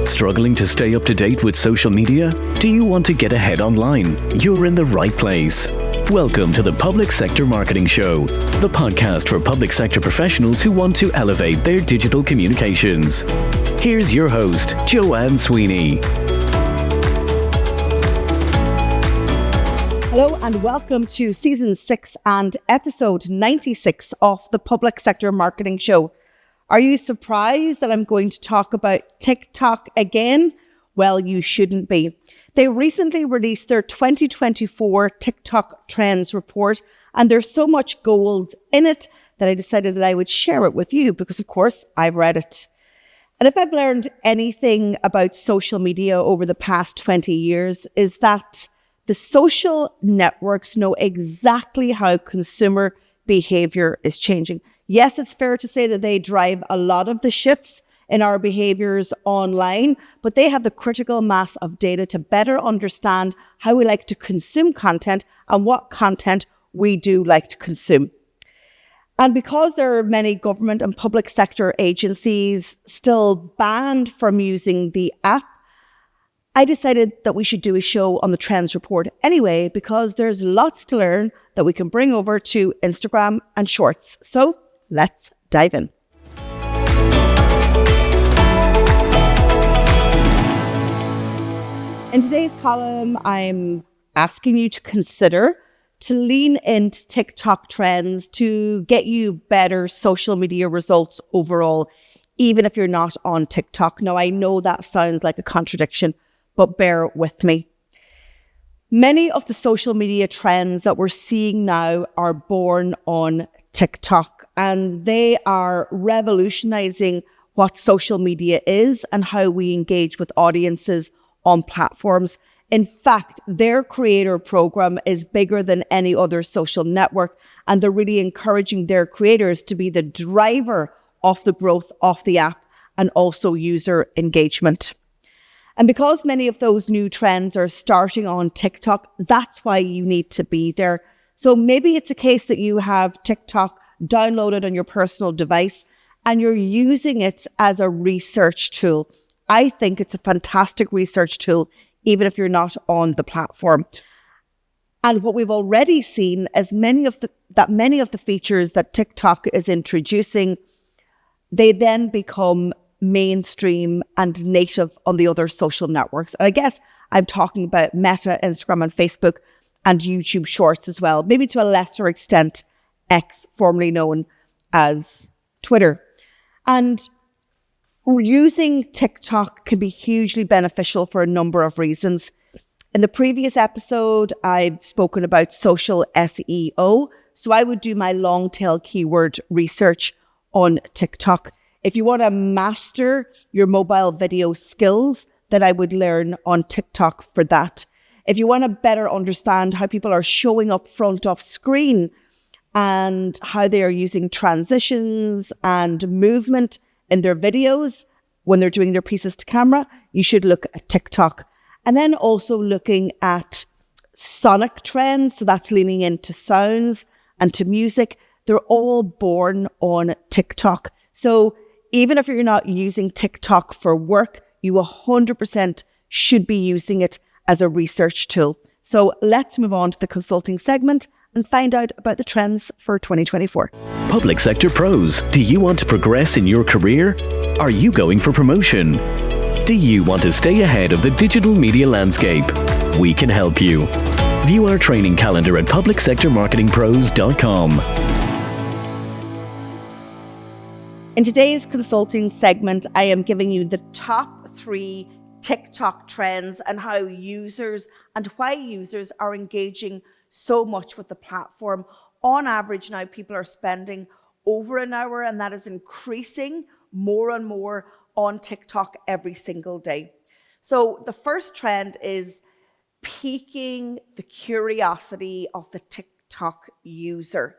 Struggling to stay up to date with social media? Do you want to get ahead online? You're in the right place. Welcome to the Public Sector Marketing Show, the podcast for public sector professionals who want to elevate their digital communications. Here's your host, Joanne Sweeney. Hello and welcome to Season 6 and Episode 96 of the Public Sector Marketing Show. Are you surprised that I'm going to talk about TikTok again? Well, you shouldn't be. They recently released their 2024 TikTok Trends Report, and there's so much gold in it that I decided that I would share it with you because, of course, I've read it. And if I've learned anything about social media over the past 20 years, is that the social networks know exactly how consumer behavior is changing. Yes, it's fair to say that they drive a lot of the shifts in our behaviors online, but they have the critical mass of data to better understand how we like to consume content and what content we do like to consume. And because there are many government and public sector agencies still banned from using the app, I decided that we should do a show on the Trends Report anyway, because there's lots to learn that we can bring over to Instagram and Shorts. So let's dive in. In today's column, I'm asking you to consider to lean into TikTok trends to get you better social media results overall, even if you're not on TikTok. Now, I know that sounds like a contradiction, but bear with me. Many of the social media trends that we're seeing now are born on TikTok, and they are revolutionizing what social media is and how we engage with audiences on platforms. In fact, their creator program is bigger than any other social network, and they're really encouraging their creators to be the driver of the growth of the app and also user engagement. And because many of those new trends are starting on TikTok, that's why you need to be there. So maybe it's a case that you have TikTok downloaded on your personal device and you're using it as a research tool. I think it's a fantastic research tool, even if you're not on the platform. And what we've already seen is many of the features that TikTok is introducing, they then become mainstream and native on the other social networks. I guess I'm talking about Meta, Instagram and Facebook and YouTube Shorts as well, maybe to a lesser extent, X, formerly known as Twitter. And using TikTok can be hugely beneficial for a number of reasons. In the previous episode, I've spoken about social SEO. So I would do my long tail keyword research on TikTok. If you want to master your mobile video skills, then I would learn on TikTok for that. If you want to better understand how people are showing up front of screen and how they are using transitions and movement in their videos when they're doing their pieces to camera, you should look at TikTok. And then also looking at sonic trends, so that's leaning into sounds and to music. They're all born on TikTok. So even if you're not using TikTok for work, you 100% should be using it as a research tool. So let's move on to the consulting segment and find out about the trends for 2024. Public Sector Pros. Do you want to progress in your career? Are you going for promotion? Do you want to stay ahead of the digital media landscape? We can help you. View our training calendar at publicsectormarketingpros.com. In today's consulting segment, I am giving you the top 3 TikTok trends and how users and why users are engaging so much with the platform. On average now, people are spending over an hour, and that is increasing more and more on TikTok every single day. So the first trend is piquing the curiosity of the TikTok user.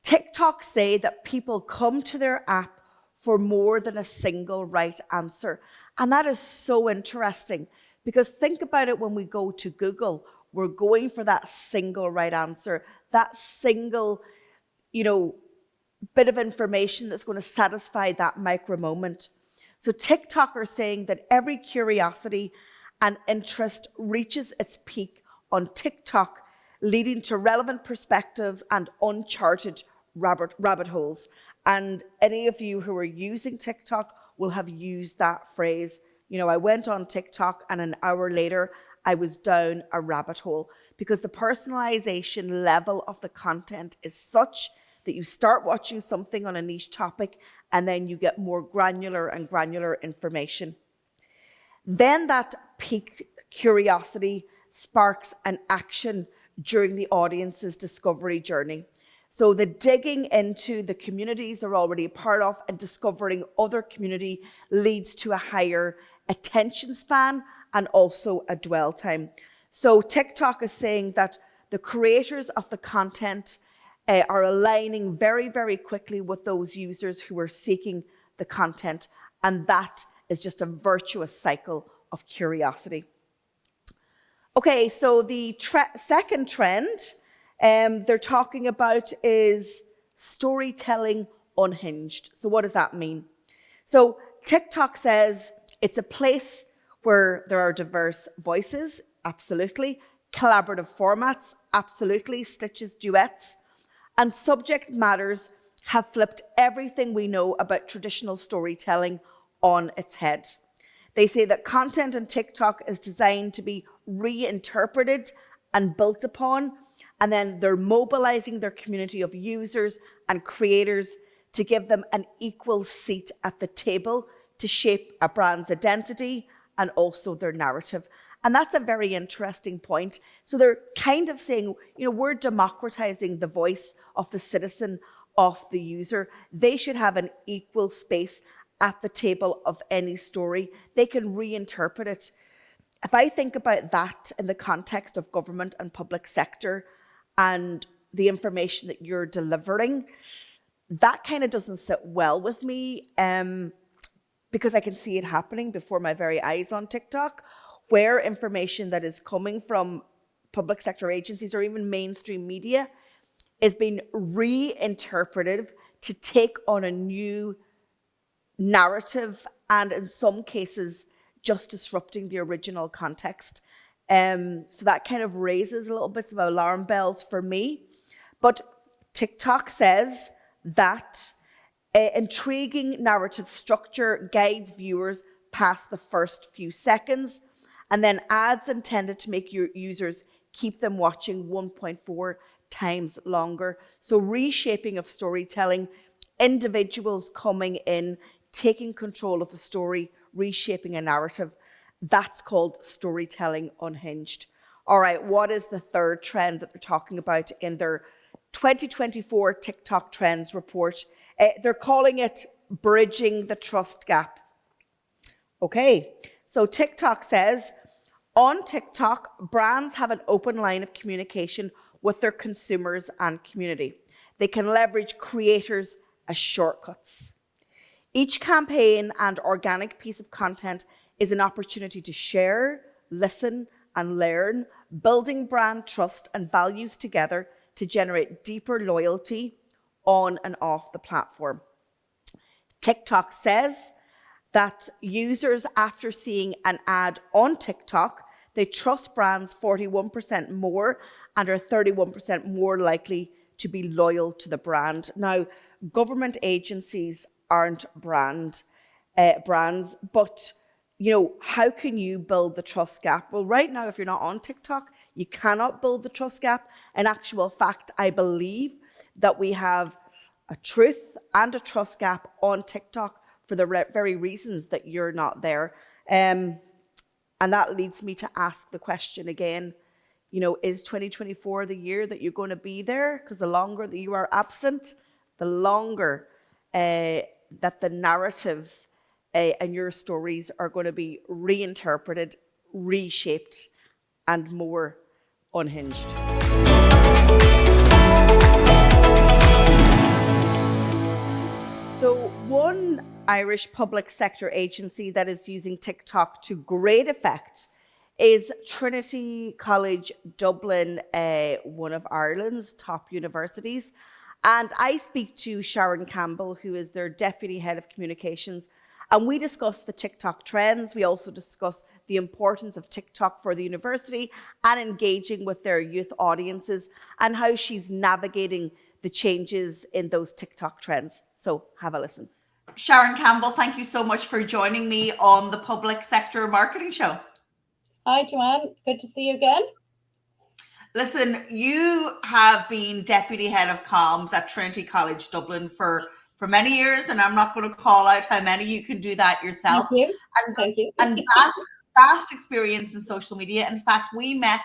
TikTok say that people come to their app for more than a single right answer. And that is so interesting because think about it, when we go to Google, we're going for that single right answer, that single, bit of information that's going to satisfy that micro moment. So TikTok are saying that every curiosity and interest reaches its peak on TikTok, leading to relevant perspectives and uncharted rabbit holes. And any of you who are using TikTok will have used that phrase. I went on TikTok and an hour later, I was down a rabbit hole, because the personalization level of the content is such that you start watching something on a niche topic and then you get more granular and granular information. Then that piqued curiosity sparks an action during the audience's discovery journey. So the digging into the communities they're already a part of and discovering other community leads to a higher attention span and also a dwell time. So TikTok is saying that the creators of the content are aligning very, very quickly with those users who are seeking the content. And that is just a virtuous cycle of curiosity. Okay, so the second trend they're talking about is storytelling unhinged. So what does that mean? So TikTok says it's a place where there are diverse voices, absolutely, collaborative formats, absolutely, stitches, duets, and subject matters have flipped everything we know about traditional storytelling on its head. They say that content on TikTok is designed to be reinterpreted and built upon, and then they're mobilizing their community of users and creators to give them an equal seat at the table to shape a brand's identity and also their narrative. And that's a very interesting point. So they're kind of saying, we're democratizing the voice of the citizen, of the user. They should have an equal space at the table of any story. They can reinterpret it. If I think about that in the context of government and public sector and the information that you're delivering, that kind of doesn't sit well with me, because I can see it happening before my very eyes on TikTok, where information that is coming from public sector agencies or even mainstream media is being reinterpreted to take on a new narrative, and in some cases just disrupting the original context. So that kind of raises a little bit of alarm bells for me. But TikTok says that intriguing narrative structure guides viewers past the first few seconds, and then ads intended to make your users keep them watching 1.4 times longer. So reshaping of storytelling, individuals coming in, taking control of the story, reshaping a narrative. That's called storytelling unhinged. All right, what is the third trend that they're talking about in their 2024 TikTok Trends report? They're calling it bridging the trust gap. Okay, so TikTok says, on TikTok, brands have an open line of communication with their consumers and community. They can leverage creators as shortcuts. Each campaign and organic piece of content is an opportunity to share, listen, and learn, building brand trust and values together to generate deeper loyalty on and off the platform. TikTok says that users, after seeing an ad on TikTok, they trust brands 41% more and are 31% more likely to be loyal to the brand. Now, government agencies aren't brands, but how can you build the trust gap? Well, right now, if you're not on TikTok, you cannot build the trust gap. In actual fact, I believe that we have a truth and a trust gap on TikTok for the very reasons that you're not there. And that leads me to ask the question again, is 2024 the year that you're going to be there? Because the longer that you are absent, the longer that the narrative and your stories are going to be reinterpreted, reshaped, and more unhinged. So one Irish public sector agency that is using TikTok to great effect is Trinity College Dublin, one of Ireland's top universities. And I speak to Sharon Campbell, who is their Deputy Head of Communications, And we discuss the TikTok trends. We also discuss the importance of TikTok for the university and engaging with their youth audiences and how she's navigating the changes in those TikTok trends. So have a listen. Sharon Campbell, thank you so much for joining me on the Public Sector Marketing Show. Hi, Joanne. Good to see you again. Listen, you have been Deputy Head of Comms at Trinity College Dublin for many years, and I'm not going to call out how many. You can do that yourself. Thank you. Thank you. And vast experience in social media. In fact, we met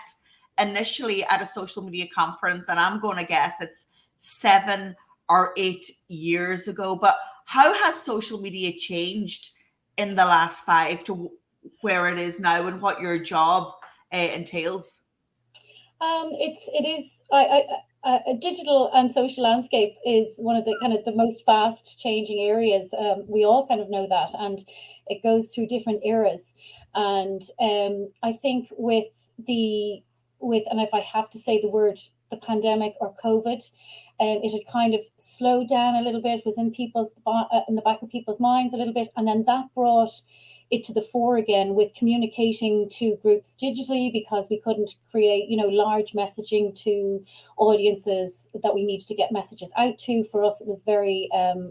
initially at a social media conference, and I'm going to guess it's 7 or 8 years ago. But how has social media changed in the last 5 to where it is now, and what your job entails? A digital and social landscape is one of the most fast changing areas. We all kind of know that, and it goes through different eras. And I think and if I have to say the word, the pandemic or COVID, it had kind of slowed down a little bit, was in the back of people's minds a little bit, and then that brought it to the fore again with communicating to groups digitally, because we couldn't create, large messaging to audiences that we needed to get messages out to. For us, it was very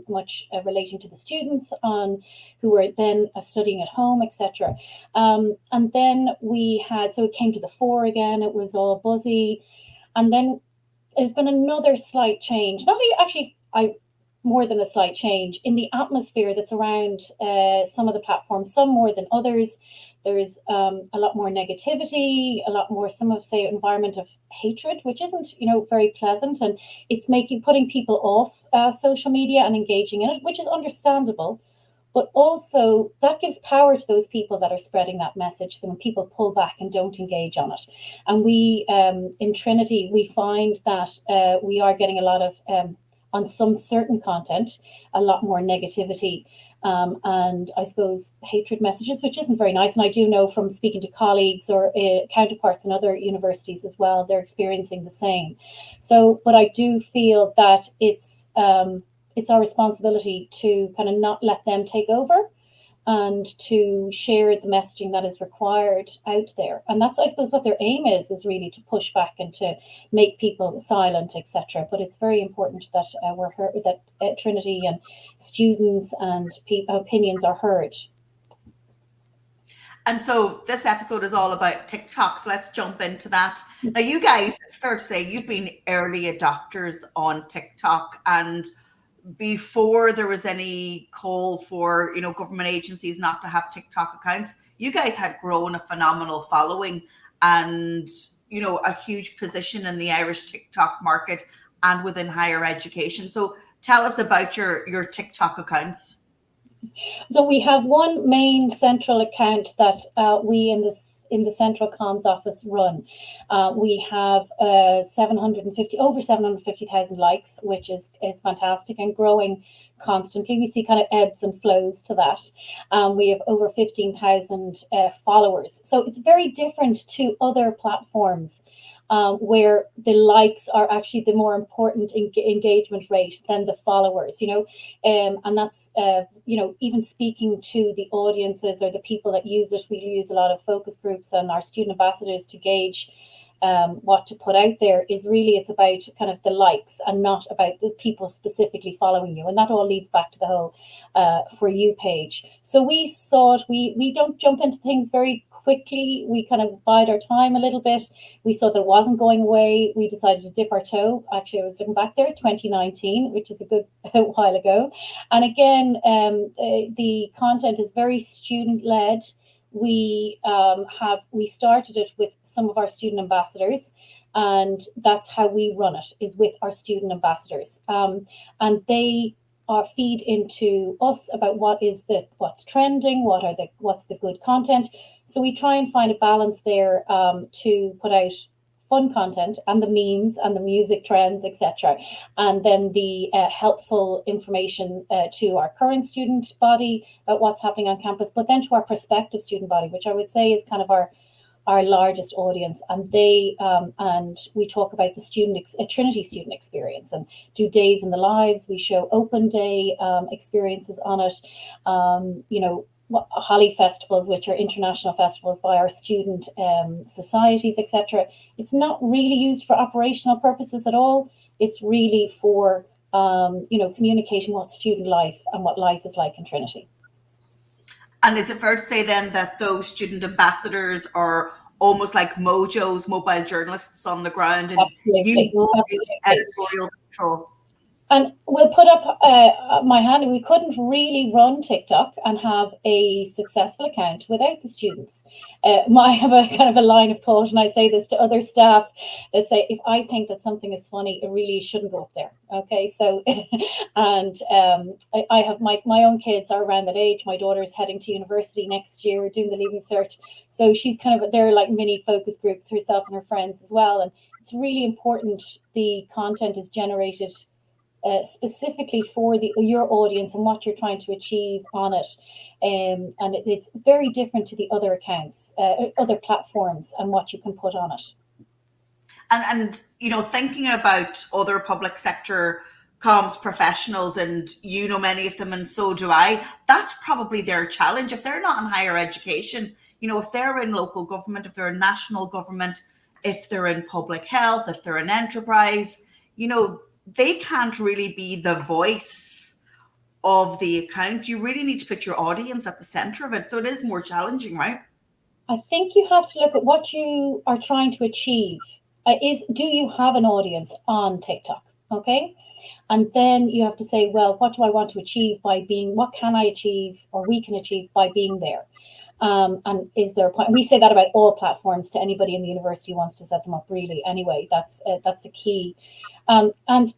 much relating to the students who were then studying at home, etc. And then it came to the fore again. It was all buzzy, and then there's been another slight change. More than a slight change in the atmosphere that's around some of the platforms, some more than others. There is a lot more negativity, a lot more, some of say, environment of hatred, which isn't, very pleasant, and it's putting people off social media and engaging in it, which is understandable. But also that gives power to those people that are spreading that message when people pull back and don't engage on it. And we in Trinity, we find that we are getting a lot of on some certain content, a lot more negativity and I suppose hatred messages, which isn't very nice. And I do know from speaking to colleagues or counterparts in other universities as well, they're experiencing the same. So, but I do feel that it's our responsibility to kind of not let them take over and to share the messaging that is required out there. And that's, I suppose, what their aim is really to push back and to make people silent, etc. But it's very important that we're heard, that Trinity and students and opinions are heard. And so this episode is all about TikTok. So let's jump into that. Now, you guys, it's fair to say you've been early adopters on TikTok, and before there was any call for, government agencies not to have TikTok accounts, you guys had grown a phenomenal following and, a huge position in the Irish TikTok market and within higher education. So tell us about your TikTok accounts. So we have one main central account that we in the central comms office run. We have over 750,000 likes, which is fantastic and growing constantly. We see kind of ebbs and flows to that. We have over 15,000 followers. So it's very different to other platforms where the likes are actually the more important engagement rate than the followers, and that's, even speaking to the audiences or the people that use it. We use a lot of focus groups and our student ambassadors to gauge what to put out there. It's about kind of the likes and not about the people specifically following you. And that all leads back to the whole For You page. So we don't jump into things very quickly. We kind of bide our time a little bit. We saw that it wasn't going away. We decided to dip our toe. Actually, I was looking back there, 2019, which is a good while ago. And again, the content is very student-led. We started it with some of our student ambassadors, and that's how we run it, is with our student ambassadors. And they feed into us about what's trending, what's the good content. So we try and find a balance there to put out fun content and the memes and the music trends, etc. And then the helpful information to our current student body about what's happening on campus, but then to our prospective student body, which I would say is kind of our our largest audience, and they and we talk about the Trinity student experience and do days in the lives. We show open day experiences on it. Holly festivals, which are international festivals by our student societies, etc. It's not really used for operational purposes at all. It's really for communicating what student life and what life is like in Trinity. And is it fair to say then that those student ambassadors are almost like Mojo's mobile journalists on the ground, and Absolutely. editorial control? And we'll put up my hand. We couldn't really run TikTok and have a successful account without the students. I have a kind of a line of thought, and I say this to other staff that say, if I think that something is funny, it really shouldn't go up there. Okay, so and I have my own kids are around that age. My daughter is heading to university next year, doing the Leaving Cert, so she's kind of, they're like mini focus groups, herself and her friends as well. And it's really important the content is generated specifically for your audience and what you're trying to achieve on it, and it's very different to the other accounts, other platforms, and what you can put on it. And thinking about other public sector comms professionals, and many of them, and so do I, that's probably their challenge. If they're not in higher education, if they're in local government, if they're in national government, if they're in public health, if they're in enterprise, they can't really be the voice of the account. You really need to put your audience at the center of it. So it is more challenging, right? I think you have to look at what you are trying to achieve. Do you have an audience on TikTok? Okay. And then you have to say, well, what do I want to achieve what can I achieve, or we can achieve by being there? And is there a point? We say that about all platforms to anybody in the university who wants to set them up, really. Anyway, that's a key. And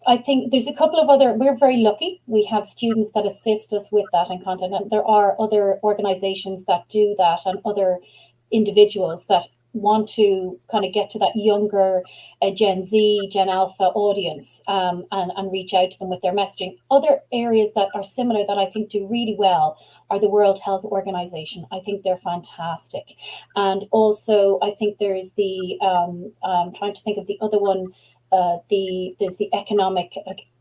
I think there's a couple of we're very lucky. We have students that assist us with that and content. And there are other organizations that do that, and other individuals that want to kind of get to that younger Gen Z, Gen Alpha audience, and reach out to them with their messaging. Other areas that are similar that I think do really well are the World Health Organization. I think they're fantastic. And also I think there's I'm trying to think of the other one, there's the economic,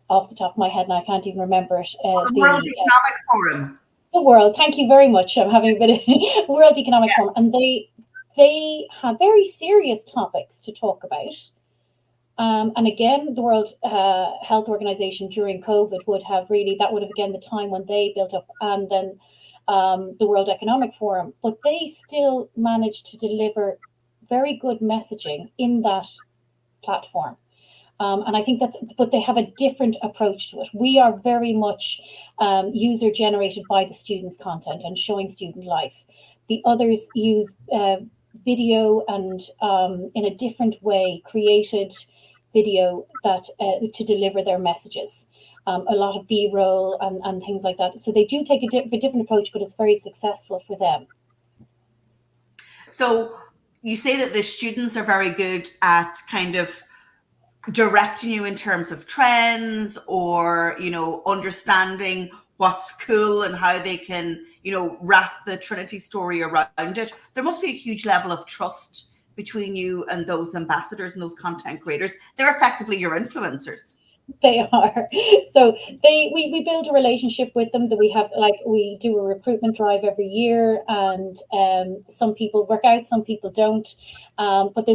off the top of my head, and I can't even remember it. The World Economic Forum. The World, thank you very much. I'm having a bit of World Economic Forum, and they have very serious topics to talk about. And again, the World Health Organization during COVID would have again the time when they built up, and then the World Economic Forum, but they still managed to deliver very good messaging in that platform. And I think but they have a different approach to it. We are very much user generated by the students' content and showing student life. The others use video and in a different way, created video that to deliver their messages. A lot of B-roll and things like that. So they do take a different approach, but it's very successful for them. So you say that the students are very good at kind of directing you in terms of trends, or understanding what's cool and how they can wrap the Trinity story around it. There must be a huge level of trust between you and those ambassadors and those content creators. They're effectively your influencers. They are. So we build a relationship with them, that we do a recruitment drive every year, and some people work out, some people don't. But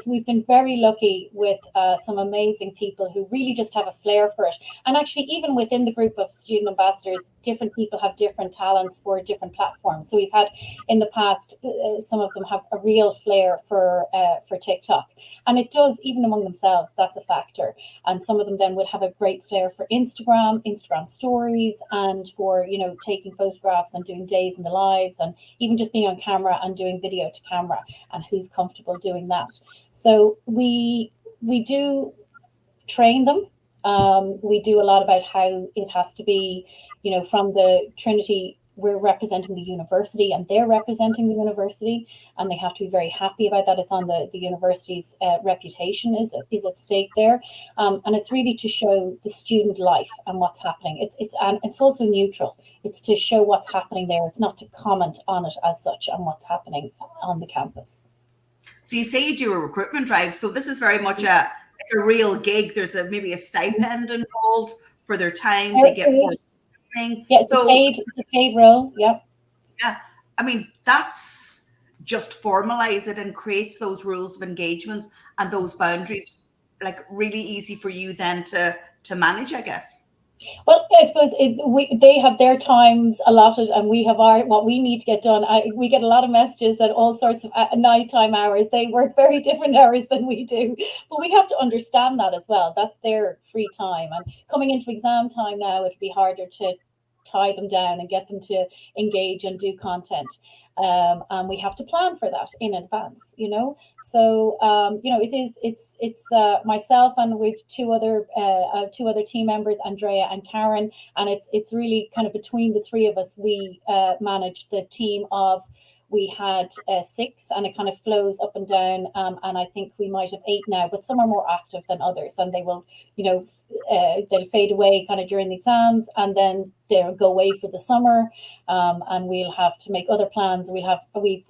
we've been very lucky with some amazing people who really just have a flair for it. And actually, even within the group of student ambassadors, different people have different talents for different platforms. So we've had in the past, some of them have a real flair for TikTok, and it does, even among themselves, that's a factor. And some of them then would have a great flair for Instagram stories, and for taking photographs and doing days in the lives, and even just being on camera and doing video to camera, and who's comfortable doing that. So we do train them. We do a lot about how it has to be, from the Trinity we're representing the university and they're representing the university, and they have to be very happy about that. It's on the university's reputation is at stake there, and it's really to show the student life and what's happening. It's also neutral. It's to show what's happening there. It's not to comment on it as such on what's happening on the campus. So you say you do a recruitment drive. So this is very much a real gig. There's maybe a stipend involved for their time. They get for training. Yeah, it's a paid role. Yeah. Yeah. I mean, that's just formalize it and creates those rules of engagement and those boundaries, like really easy for you then to manage, I guess. Well, I suppose they have their times allotted, and we have what we need to get done. We get a lot of messages at all sorts of nighttime hours. They work very different hours than we do, but we have to understand that as well. That's their free time, and coming into exam time now, it'd be harder to tie them down and get them to engage and do content. And we have to plan for that in advance, So, it's myself, and we've two other team members, Andrea and Karen, and it's really kind of between the three of us. We manage the team of. We had 6, and it kind of flows up and down. And I think we might have 8 now, but some are more active than others, and they will, they'll fade away kind of during the exams, and then they'll go away for the summer. And we'll have to make other plans. We've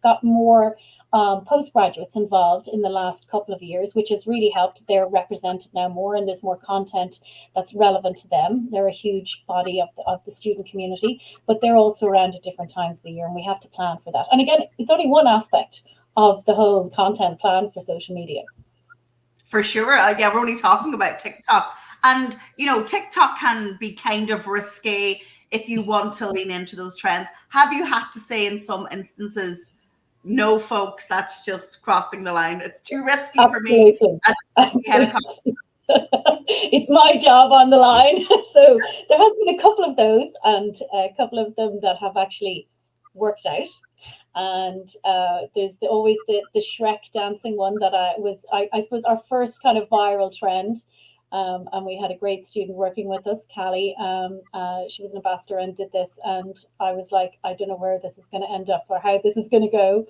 got more postgraduates involved in the last couple of years, which has really helped. They're represented now more, and there's more content that's relevant to them. They're a huge body of the student community, but they're also around at different times of the year, and we have to plan for that. And again, it's only one aspect of the whole content plan for social media. For sure. Yeah, we're only talking about TikTok. And, TikTok can be kind of risque if you want to lean into those trends. Have you had to say in some instances, no, folks, that's just crossing the line. It's too risky Absolutely. for me. It's my job on the line. So there has been a couple of those, and a couple of them that have actually worked out. And there's always the Shrek dancing one that I suppose our first kind of viral trend. And we had a great student working with us, Callie. She was an ambassador and did this, and I was like, I don't know where this is going to end up or how this is going to go,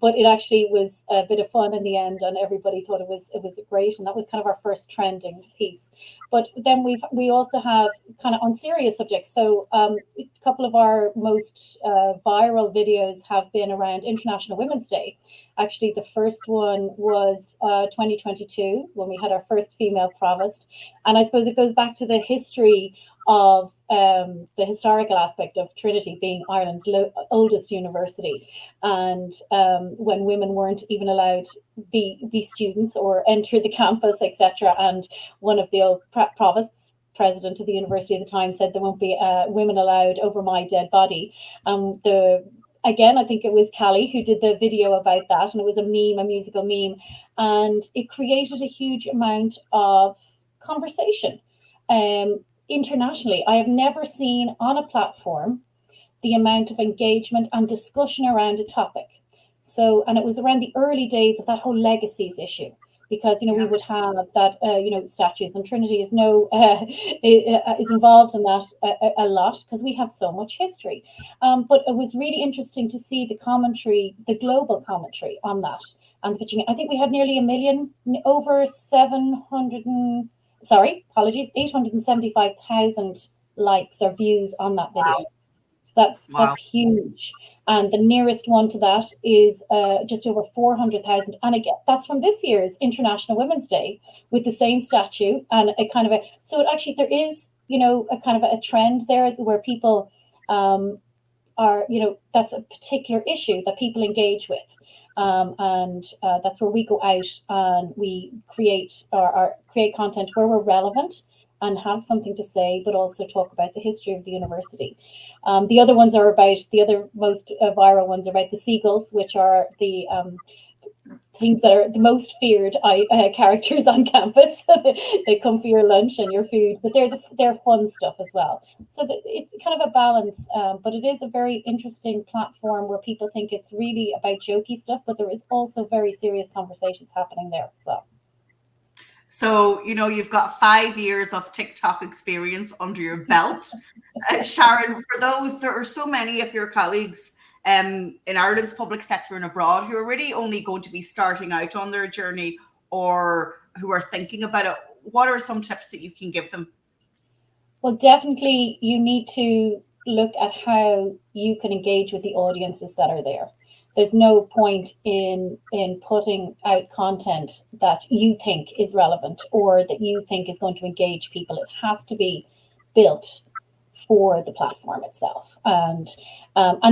but it actually was a bit of fun in the end, and everybody thought it was great, and that was kind of our first trending piece. But then we also have kind of on serious subjects. So a couple of our most viral videos have been around International Women's Day. Actually, the first one was 2022 when we had our first female provost. And I suppose it goes back to the history of the historical aspect of Trinity being Ireland's oldest university. And when women weren't even allowed be students or enter the campus, etc. And one of the old provosts, president of the university at the time, said there won't be women allowed over my dead body. Again, I think it was Callie who did the video about that, and it was a meme, a musical meme, and it created a huge amount of conversation internationally. I have never seen on a platform the amount of engagement and discussion around a topic. So, and it was around the early days of that whole legacies issue, because we would have that statues, and Trinity is is involved in that a lot because we have so much history. But it was really interesting to see the commentary, the global commentary on that, and the pitching. I think we had nearly 1 million, over 875,000 likes or views on that video. Wow. So that's huge. And the nearest one to that is just over 400,000. And again, that's from this year's International Women's Day with the same statue and a kind of so it actually, there is, a kind of a trend there where people are, that's a particular issue that people engage with. And that's where we go out and we create content where we're relevant and have something to say, but also talk about the history of the university. The other ones are about, the other most viral ones are about the seagulls, which are the things that are the most feared characters on campus. They come for your lunch and your food, but they're fun stuff as well. So it's kind of a balance, but it is a very interesting platform where people think it's really about jokey stuff, but there is also very serious conversations happening there as well. So, you've got 5 years of TikTok experience under your belt. Sharon, for those, there are so many of your colleagues in Ireland's public sector and abroad who are really only going to be starting out on their journey or who are thinking about it. What are some tips that you can give them? Well, definitely you need to look at how you can engage with the audiences that are there. There's no point in putting out content that you think is relevant or that you think is going to engage people. It has to be built for the platform itself, and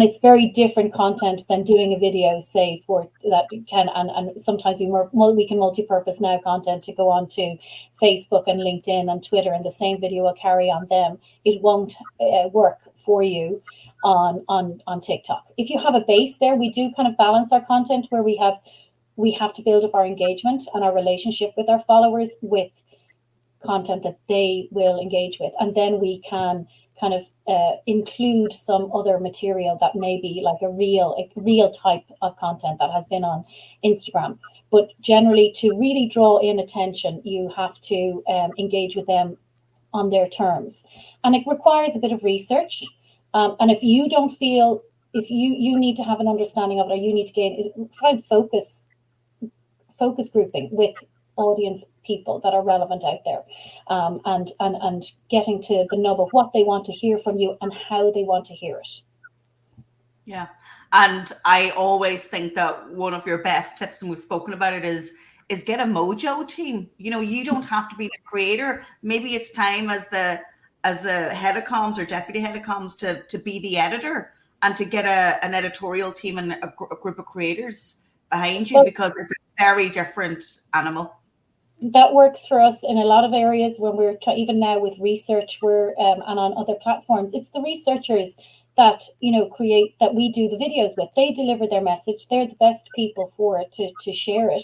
it's very different content than doing a video, say, for that can and sometimes we can multi-purpose now content to go on to Facebook and LinkedIn and Twitter, and the same video will carry on them. It won't work for you on TikTok. If you have a base there, we do kind of balance our content where we have to build up our engagement and our relationship with our followers with content that they will engage with, and then we can kind of include some other material that may be like a real type of content that has been on Instagram. But generally, to really draw in attention, you have to engage with them on their terms, and it requires a bit of research. And if you don't feel, if you need to have an understanding of it, or you need to gain, try focus grouping with audience people that are relevant out there, and getting to the nub of what they want to hear from you and how they want to hear it. Yeah. And I always think that one of your best tips, and we've spoken about it, is get a mojo team. You don't have to be the creator. Maybe it's time as the head of comms or deputy head of comms to be the editor and to get an editorial team and a group of creators behind you, because it's a very different animal. That works for us in a lot of areas when we're even now with research, and on other platforms. It's the researchers that create, that we do the videos with. They deliver their message. They're the best people for it to share it,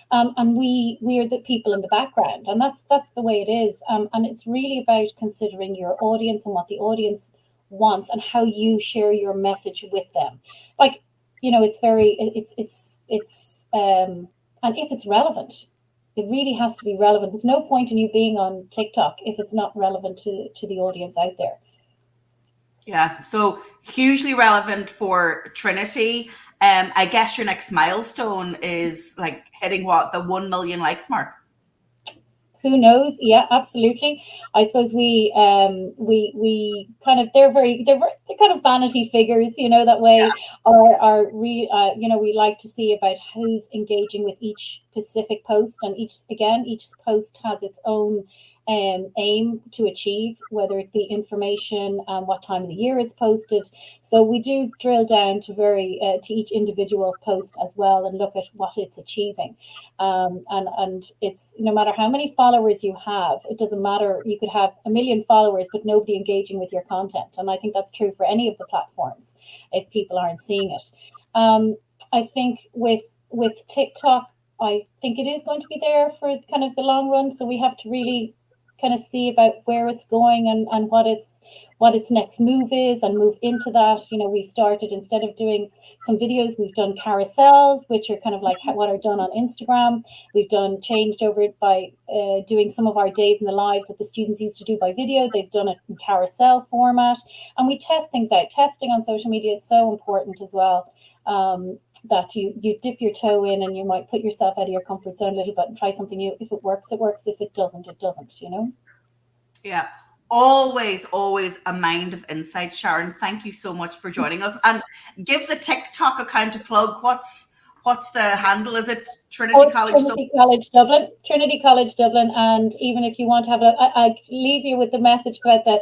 and we are the people in the background, and that's the way it is. And it's really about considering your audience and what the audience wants and how you share your message with them. Like, and if it's relevant. It really has to be relevant. There's no point in you being on TikTok if it's not relevant to the audience out there. Yeah, so hugely relevant for Trinity. I guess your next milestone is like hitting the 1 million likes mark. Who knows? Yeah, absolutely. I suppose we kind of, they're kind of vanity figures, that way. Yeah. We like to see about who's engaging with each specific post, and each post has its own aim to achieve, whether it be information, what time of the year it's posted. So we do drill down to each individual post as well and look at what it's achieving. And it's, no matter how many followers you have, it doesn't matter. You could have 1 million followers, but nobody engaging with your content. And I think that's true for any of the platforms if people aren't seeing it. I think with TikTok, I think it is going to be there for kind of the long run. So we have to really kind of see about where it's going and what its next move is, and move into that. We started, instead of doing some videos, we've done carousels, which are kind of like what are done on Instagram. We've changed over it by doing some of our days in the lives that the students used to do by video. They've done it in carousel format, and we test things out. Testing on social media is so important as well. That you dip your toe in, and you might put yourself out of your comfort zone a little bit and try something new. If it works, it works. If it doesn't, it doesn't, Yeah. Always a mind of insight, Sharon. Thank you so much for joining us. And give the TikTok account a plug. What's the handle? Is it Trinity College Dublin? Trinity College Dublin. And even if you want to have I leave you with the message that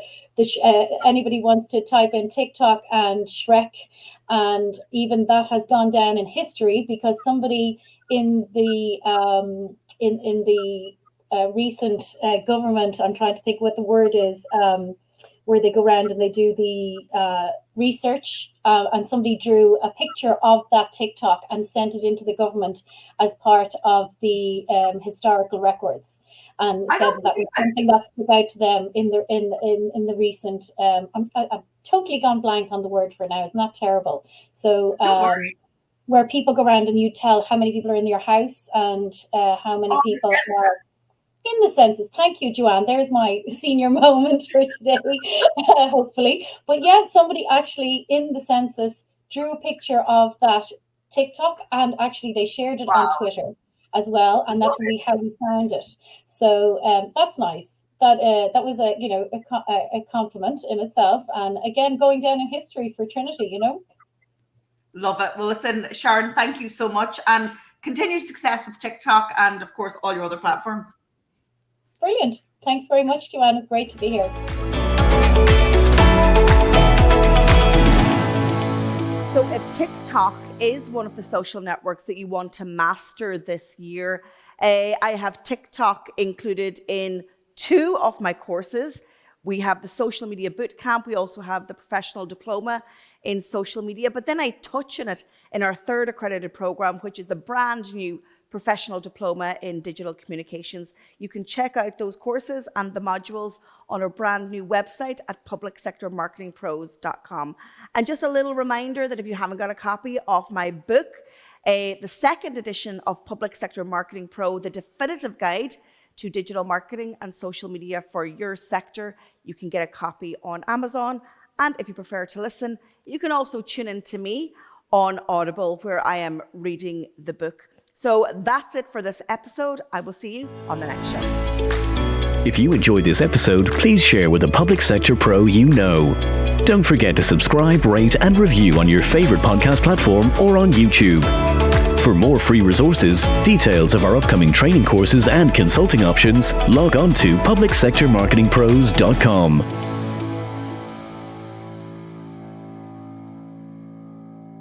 anybody wants to type in TikTok and Shrek, and even that has gone down in history because somebody in the recent government, I'm trying to think what the word is, where they go around and they do the research, and somebody drew a picture of that TikTok and sent it into the government as part of the historical records, and said that was something that stuck out to them in the recent. I've totally gone blank on the word for now. Isn't that terrible? So where people go around and you tell how many people are in your house and how many people are. in the census. Thank you, Joanne. There's my senior moment for today, hopefully. But yeah, somebody actually in the census drew a picture of that TikTok, and actually they shared it on Twitter as well, and that's how we found it. So that's nice. That was a compliment in itself, and again, going down in history for Trinity. Love it. Well, listen, Sharon, thank you so much, and continued success with TikTok and, of course, all your other platforms. Brilliant. Thanks very much, Joanne. It's great to be here. So if TikTok is one of the social networks that you want to master this year, I have TikTok included in 2 of my courses. We have the Social Media Bootcamp. We also have the Professional Diploma in Social Media. But then I touch on it in our 3rd accredited program, which is the brand new Professional Diploma in Digital Communications. You can check out those courses and the modules on our brand new website at publicsectormarketingpros.com. And just a little reminder that if you haven't got a copy of my book, the 2nd edition of Public Sector Marketing Pro, the definitive guide to digital marketing and social media for your sector, you can get a copy on Amazon. And if you prefer to listen, you can also tune in to me on Audible, where I am reading the book. So that's it for this episode. I will see you on the next show. If you enjoyed this episode, please share with a public sector pro you know. Don't forget to subscribe, rate, and review on your favorite podcast platform or on YouTube. For more free resources, details of our upcoming training courses and consulting options, log on to publicsectormarketingpros.com.